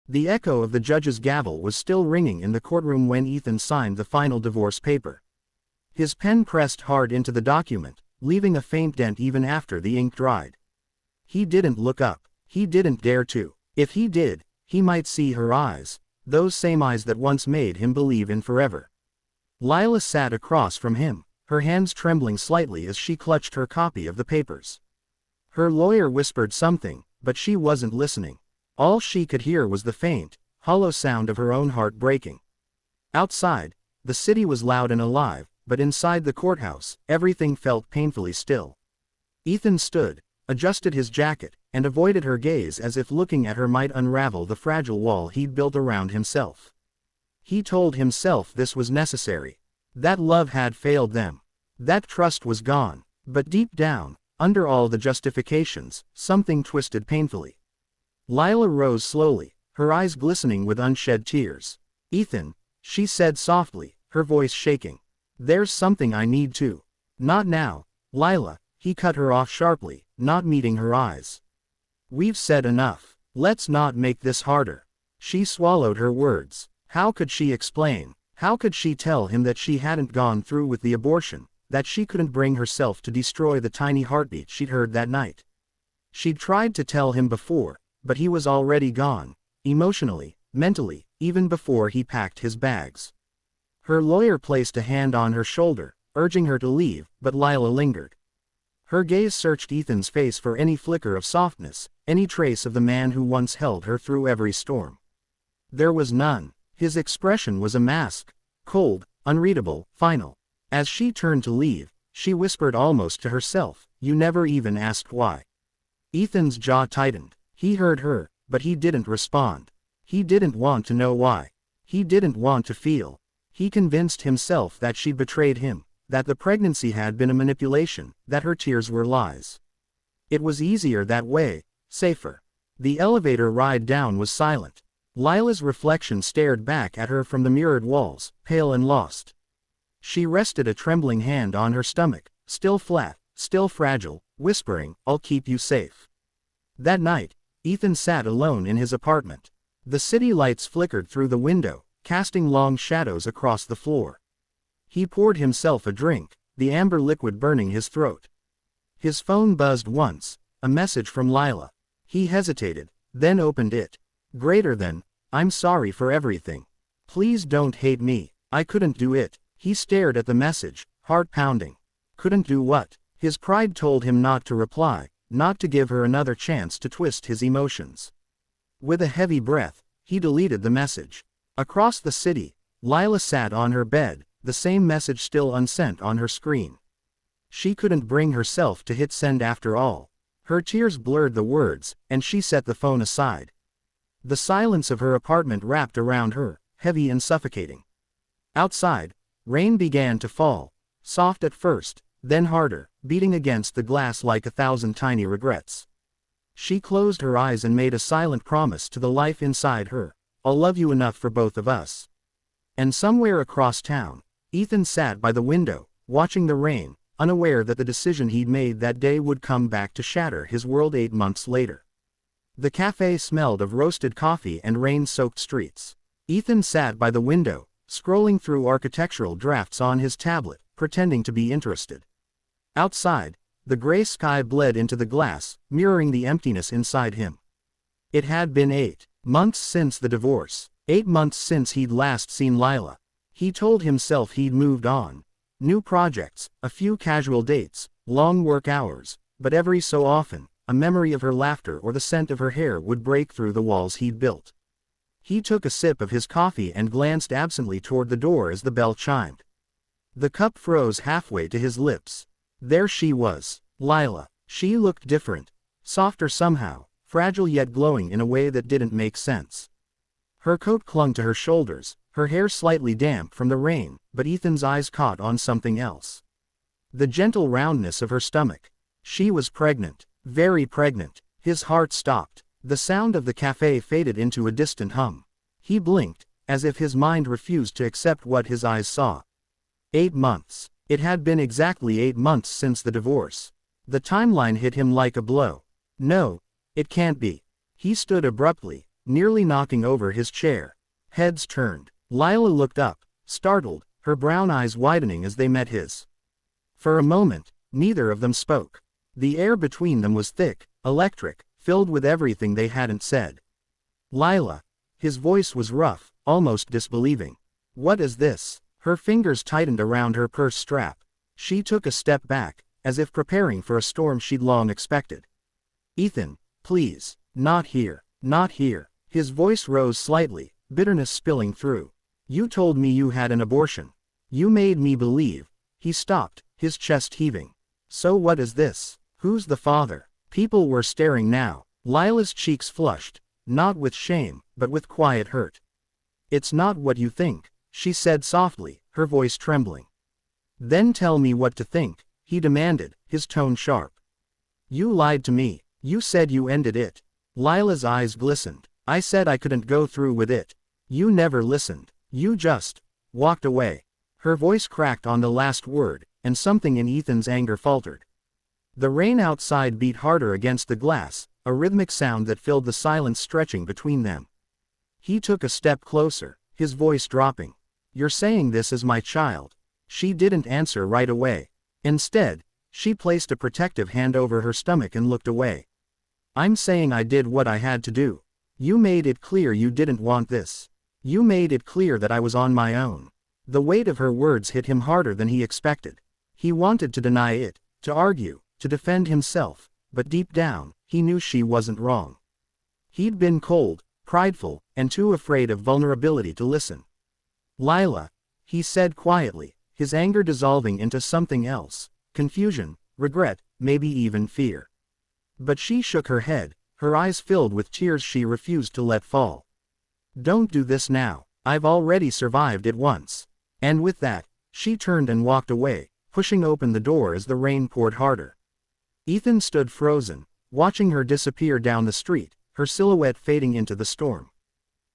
The echo of the judge's gavel was still ringing in the courtroom when Ethan signed the final divorce paper. His pen pressed hard into the document, leaving a faint dent even after the ink dried. He didn't look up. He didn't dare to. If he did, he might see her eyes, those same eyes that once made him believe in forever. Lila sat across from him, her hands trembling slightly as she clutched her copy of the papers. Her lawyer whispered something, but she wasn't listening. All she could hear was the faint, hollow sound of her own heart breaking. Outside, the city was loud and alive, but inside the courthouse, everything felt painfully still. Ethan stood, adjusted his jacket, and avoided her gaze as if looking at her might unravel the fragile wall he'd built around himself. He told himself this was necessary. That love had failed them. That trust was gone. But deep down, under all the justifications, something twisted painfully. Lila rose slowly, her eyes glistening with unshed tears. "Ethan," she said softly, her voice shaking. "There's something I need to." "Not now, Lila," he cut her off sharply, not meeting her eyes. "We've said enough. Let's not make this harder." She swallowed her words. How could she explain? How could she tell him that she hadn't gone through with the abortion, that she couldn't bring herself to destroy the tiny heartbeat she'd heard that night? She'd tried to tell him before, but he was already gone, emotionally, mentally, even before he packed his bags. Her lawyer placed a hand on her shoulder, urging her to leave, but Lila lingered. Her gaze searched Ethan's face for any flicker of softness, any trace of the man who once held her through every storm. There was none. His expression was a mask, cold, unreadable, final. As she turned to leave, she whispered almost to herself, "You never even asked why." Ethan's jaw tightened. He heard her, but he didn't respond. He didn't want to know why. He didn't want to feel. He convinced himself that she betrayed him, that the pregnancy had been a manipulation, that her tears were lies. It was easier that way, safer. The elevator ride down was silent. Lila's reflection stared back at her from the mirrored walls, pale and lost. She rested a trembling hand on her stomach, still flat, still fragile, whispering, "I'll keep you safe." That night, Ethan sat alone in his apartment. The city lights flickered through the window, casting long shadows across the floor. He poured himself a drink, the amber liquid burning his throat. His phone buzzed once, a message from Lila. He hesitated, then opened it. Greater than, "I'm sorry for everything. Please don't hate me. I couldn't do it." He stared at the message, heart pounding. Couldn't do what? His pride told him not to reply, not to give her another chance to twist his emotions. With a heavy breath, he deleted the message. Across the city, Lila sat on her bed, the same message still unsent on her screen. She couldn't bring herself to hit send after all. Her tears blurred the words, and she set the phone aside. The silence of her apartment wrapped around her, heavy and suffocating. Outside, rain began to fall, soft at first, then harder, beating against the glass like 1,000 tiny regrets. She closed her eyes and made a silent promise to the life inside her, "I'll love you enough for both of us." And somewhere across town, Ethan sat by the window, watching the rain, unaware that the decision he'd made that day would come back to shatter his world 8 months later. The cafe smelled of roasted coffee and rain-soaked streets. Ethan sat by the window, scrolling through architectural drafts on his tablet, pretending to be interested. Outside, the gray sky bled into the glass, mirroring the emptiness inside him. It had been 8 months since the divorce, 8 months since he'd last seen Lila. He told himself he'd moved on. New projects, a few casual dates, long work hours, but every so often, a memory of her laughter or the scent of her hair would break through the walls he'd built. He took a sip of his coffee and glanced absently toward the door as the bell chimed. The cup froze halfway to his lips. There she was, Lila. She looked different, softer somehow, fragile yet glowing in a way that didn't make sense. Her coat clung to her shoulders, her hair slightly damp from the rain, but Ethan's eyes caught on something else. The gentle roundness of her stomach. She was pregnant. Very pregnant. His heart stopped. The sound of the cafe faded into a distant hum. He blinked, as if his mind refused to accept what his eyes saw. 8 months. It had been exactly 8 months since the divorce. The timeline hit him like a blow. No, it can't be. He stood abruptly, nearly knocking over his chair. Heads turned. Lila looked up, startled, her brown eyes widening as they met his. For a moment, neither of them spoke. The air between them was thick, electric, filled with everything they hadn't said. Lila. His voice was rough, almost disbelieving. What is this? Her fingers tightened around her purse strap. She took a step back, as if preparing for a storm she'd long expected. Ethan, please, not here, not here. His voice rose slightly, bitterness spilling through. You told me you had an abortion. You made me believe. He stopped, his chest heaving. So what is this? Who's the father? People were staring now. Lila's cheeks flushed, not with shame, but with quiet hurt. It's not what you think, she said softly, her voice trembling. Then tell me what to think, he demanded, his tone sharp. You lied to me. You said you ended it. Lila's eyes glistened. I said I couldn't go through with it. You never listened. You just walked away. Her voice cracked on the last word, and something in Ethan's anger faltered. The rain outside beat harder against the glass, a rhythmic sound that filled the silence stretching between them. He took a step closer, his voice dropping. You're saying this is my child. She didn't answer right away. Instead, she placed a protective hand over her stomach and looked away. I'm saying I did what I had to do. You made it clear you didn't want this. You made it clear that I was on my own. The weight of her words hit him harder than he expected. He wanted to deny it, to argue, to defend himself, but deep down, he knew she wasn't wrong. He'd been cold, prideful, and too afraid of vulnerability to listen. Lila, he said quietly, his anger dissolving into something else, confusion, regret, maybe even fear. But she shook her head, her eyes filled with tears she refused to let fall. Don't do this now, I've already survived it once. And with that, she turned and walked away, pushing open the door as the rain poured harder. Ethan stood frozen, watching her disappear down the street, her silhouette fading into the storm.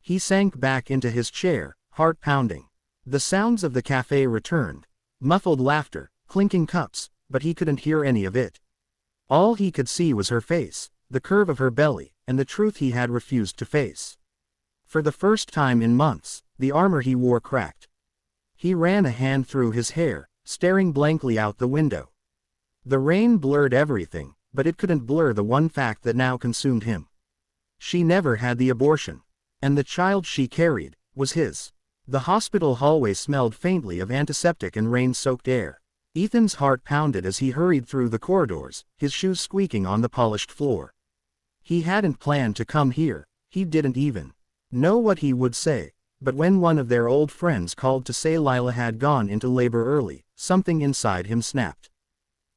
He sank back into his chair, heart pounding. The sounds of the cafe returned, muffled laughter, clinking cups, but he couldn't hear any of it. All he could see was her face, the curve of her belly, and the truth he had refused to face. For the first time in months, the armor he wore cracked. He ran a hand through his hair, staring blankly out the window. The rain blurred everything, but it couldn't blur the one fact that now consumed him. She never had the abortion. And the child she carried was his. The hospital hallway smelled faintly of antiseptic and rain-soaked air. Ethan's heart pounded as he hurried through the corridors, his shoes squeaking on the polished floor. He hadn't planned to come here, he didn't even know what he would say, but when one of their old friends called to say Lila had gone into labor early, something inside him snapped.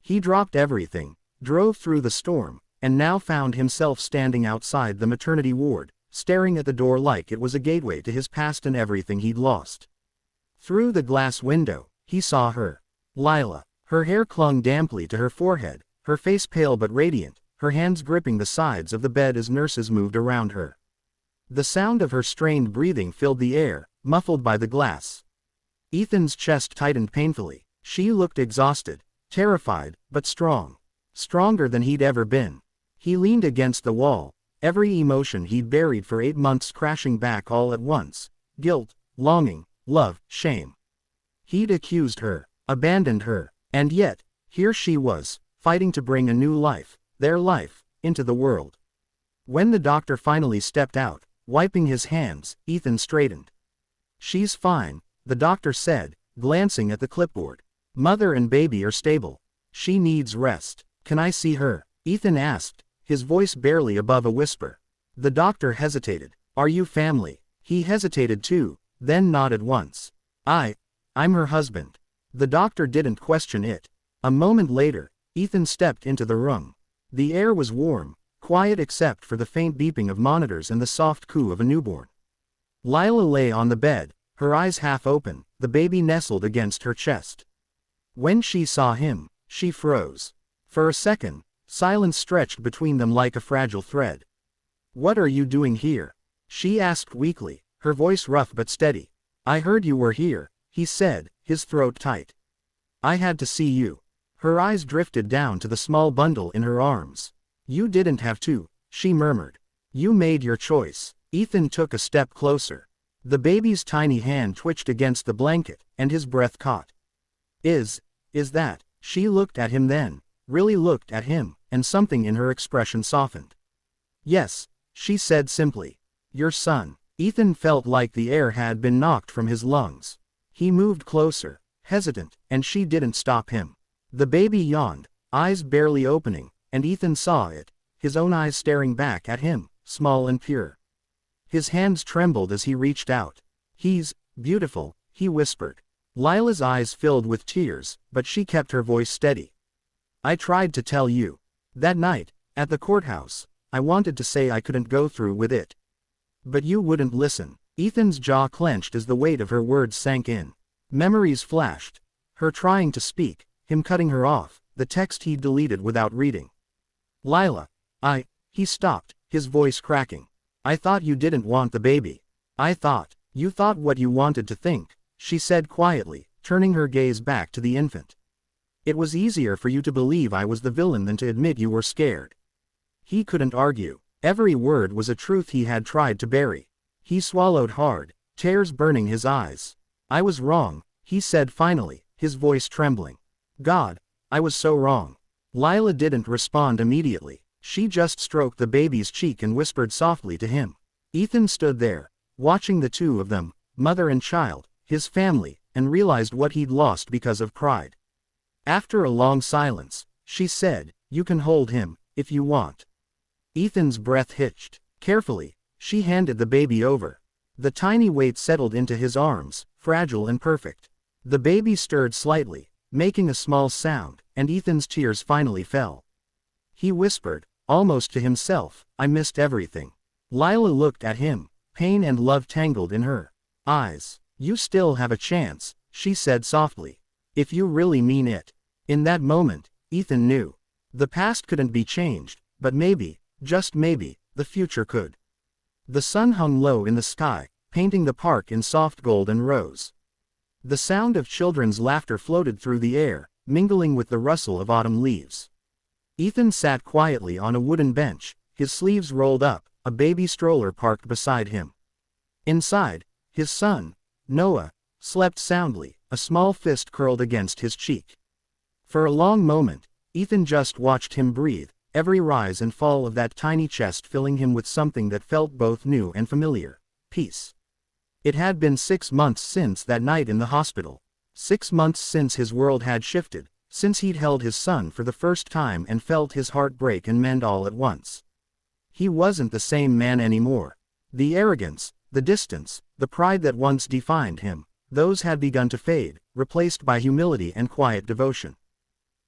He dropped everything, drove through the storm, and now found himself standing outside the maternity ward, staring at the door like it was a gateway to his past and everything he'd lost. Through the glass window, he saw her. Lila. Her hair clung damply to her forehead, her face pale but radiant, her hands gripping the sides of the bed as nurses moved around her. The sound of her strained breathing filled the air, muffled by the glass. Ethan's chest tightened painfully. She looked exhausted, terrified, but strong. Stronger than he'd ever been. He leaned against the wall, every emotion he'd buried for 8 months crashing back all at once. Guilt, longing, love, shame. He'd accused her, abandoned her, and yet, here she was, fighting to bring a new life, their life, into the world. When the doctor finally stepped out, wiping his hands, Ethan straightened. She's fine, the doctor said, glancing at the clipboard. Mother and baby are stable. She needs rest. Can I see her? Ethan asked, his voice barely above a whisper. The doctor hesitated. Are you family? He hesitated too, then nodded once. I'm her husband. The doctor didn't question it. A moment later, Ethan stepped into the room. The air was warm, quiet except for the faint beeping of monitors and the soft coo of a newborn. Lila lay on the bed, her eyes half open, the baby nestled against her chest. When she saw him, she froze. For a second, silence stretched between them like a fragile thread. What are you doing here? She asked weakly, her voice rough but steady. I heard you were here, he said, his throat tight. I had to see you. Her eyes drifted down to the small bundle in her arms. You didn't have to, she murmured. You made your choice. Ethan took a step closer. The baby's tiny hand twitched against the blanket, and his breath caught. Is that? She looked at him then, really looked at him, and something in her expression softened. Yes, she said simply. Your son. Ethan felt like the air had been knocked from his lungs. He moved closer, hesitant, and she didn't stop him. The baby yawned, eyes barely opening, and Ethan saw it, his own eyes staring back at him, small and pure. His hands trembled as he reached out. He's beautiful, he whispered. Lila's eyes filled with tears, but she kept her voice steady. I tried to tell you. That night, at the courthouse, I wanted to say I couldn't go through with it. But you wouldn't listen. Ethan's jaw clenched as the weight of her words sank in. Memories flashed. Her trying to speak, him cutting her off, the text he'd deleted without reading. Lila, he stopped, his voice cracking. I thought you didn't want the baby. You thought what you wanted to think, she said quietly, turning her gaze back to the infant. It was easier for you to believe I was the villain than to admit you were scared. He couldn't argue. Every word was a truth he had tried to bury. He swallowed hard, tears burning his eyes. I was wrong, he said finally, his voice trembling. God, I was so wrong. Lila didn't respond immediately. She just stroked the baby's cheek and whispered softly to him. Ethan stood there, watching the two of them, mother and child, his family, and realized what he'd lost because of pride. After a long silence, she said, you can hold him, if you want. Ethan's breath hitched. Carefully, she handed the baby over. The tiny weight settled into his arms, fragile and perfect. The baby stirred slightly, making a small sound, and Ethan's tears finally fell. He whispered, almost to himself, I missed everything. Lila looked at him, pain and love tangled in her eyes. You still have a chance, she said softly. If you really mean it. In that moment, Ethan knew. The past couldn't be changed, but maybe, just maybe, the future could. The sun hung low in the sky, painting the park in soft gold and rose. The sound of children's laughter floated through the air, mingling with the rustle of autumn leaves. Ethan sat quietly on a wooden bench, his sleeves rolled up, a baby stroller parked beside him. Inside, his son, Noah, slept soundly, a small fist curled against his cheek. For a long moment, Ethan just watched him breathe, every rise and fall of that tiny chest filling him with something that felt both new and familiar, peace. It had been 6 months since that night in the hospital. 6 months since his world had shifted, since he'd held his son for the first time and felt his heart break and mend all at once. He wasn't the same man anymore. The arrogance, the distance, the pride that once defined him, those had begun to fade, replaced by humility and quiet devotion.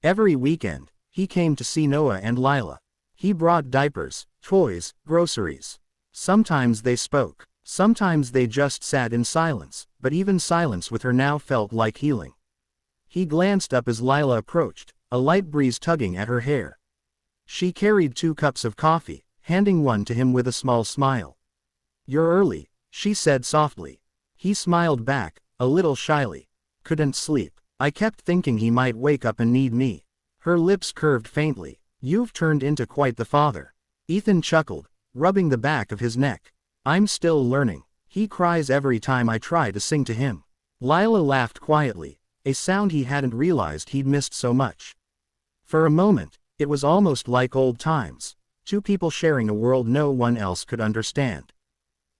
Every weekend, he came to see Noah and Lila. He brought diapers, toys, groceries. Sometimes they spoke, sometimes they just sat in silence, but even silence with her now felt like healing. He glanced up as Lila approached, a light breeze tugging at her hair. She carried 2 cups of coffee, handing one to him with a small smile. You're early, she said softly. He smiled back, a little shyly. Couldn't sleep. I kept thinking he might wake up and need me. Her lips curved faintly. You've turned into quite the father. Ethan chuckled, rubbing the back of his neck. I'm still learning. He cries every time I try to sing to him. Lila laughed quietly, a sound he hadn't realized he'd missed so much. For a moment, it was almost like old times, 2 people sharing a world no one else could understand.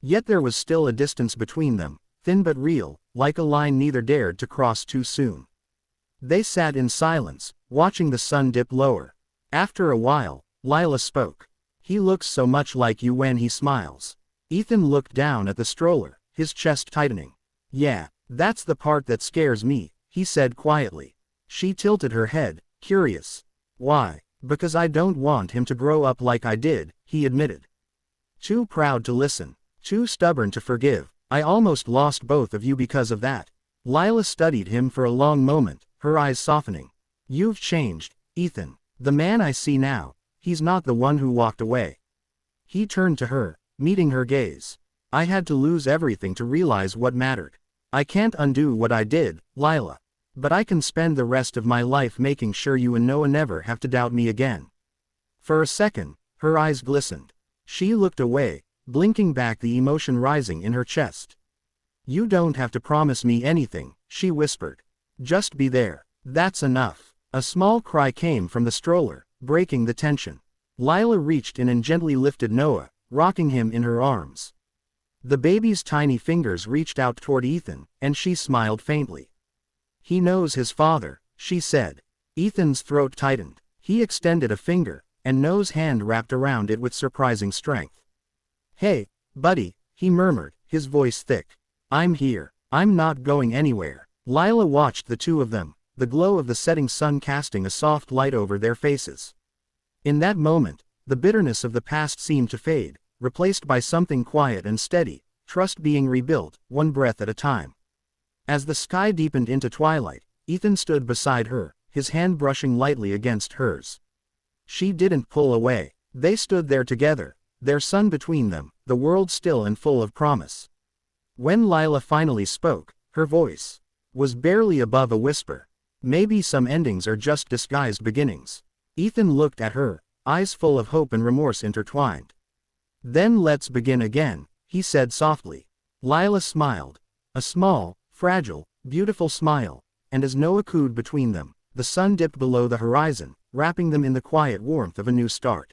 Yet there was still a distance between them, thin but real, like a line neither dared to cross too soon. They sat in silence, watching the sun dip lower. After a while, Lila spoke. He looks so much like you when he smiles. Ethan looked down at the stroller, his chest tightening. Yeah, that's the part that scares me, he said quietly. She tilted her head, curious. Why? Because I don't want him to grow up like I did, he admitted. Too proud to listen, too stubborn to forgive. I almost lost both of you because of that. Lila studied him for a long moment, her eyes softening. You've changed, Ethan. The man I see now, he's not the one who walked away. He turned to her, meeting her gaze. I had to lose everything to realize what mattered. I can't undo what I did, Lila. But I can spend the rest of my life making sure you and Noah never have to doubt me again. For a second, her eyes glistened. She looked away, blinking back the emotion rising in her chest. "You don't have to promise me anything," she whispered. "Just be there. That's enough." A small cry came from the stroller, breaking the tension. Lila reached in and gently lifted Noah, rocking him in her arms. The baby's tiny fingers reached out toward Ethan, and she smiled faintly. "He knows his father," she said. Ethan's throat tightened. He extended a finger, and Noah's hand wrapped around it with surprising strength. "Hey, buddy," he murmured, his voice thick. "I'm here. I'm not going anywhere." Lila watched the two of them, the glow of the setting sun casting a soft light over their faces. In that moment, the bitterness of the past seemed to fade, replaced by something quiet and steady, trust being rebuilt, one breath at a time. As the sky deepened into twilight, Ethan stood beside her, his hand brushing lightly against hers. She didn't pull away. They stood there together, their son between them, the world still and full of promise. When Lila finally spoke, her voice was barely above a whisper. "Maybe some endings are just disguised beginnings." Ethan looked at her, eyes full of hope and remorse intertwined. "Then let's begin again," he said softly. Lila smiled. A small, fragile, beautiful smile, and as Noah cooed between them, the sun dipped below the horizon, wrapping them in the quiet warmth of a new start.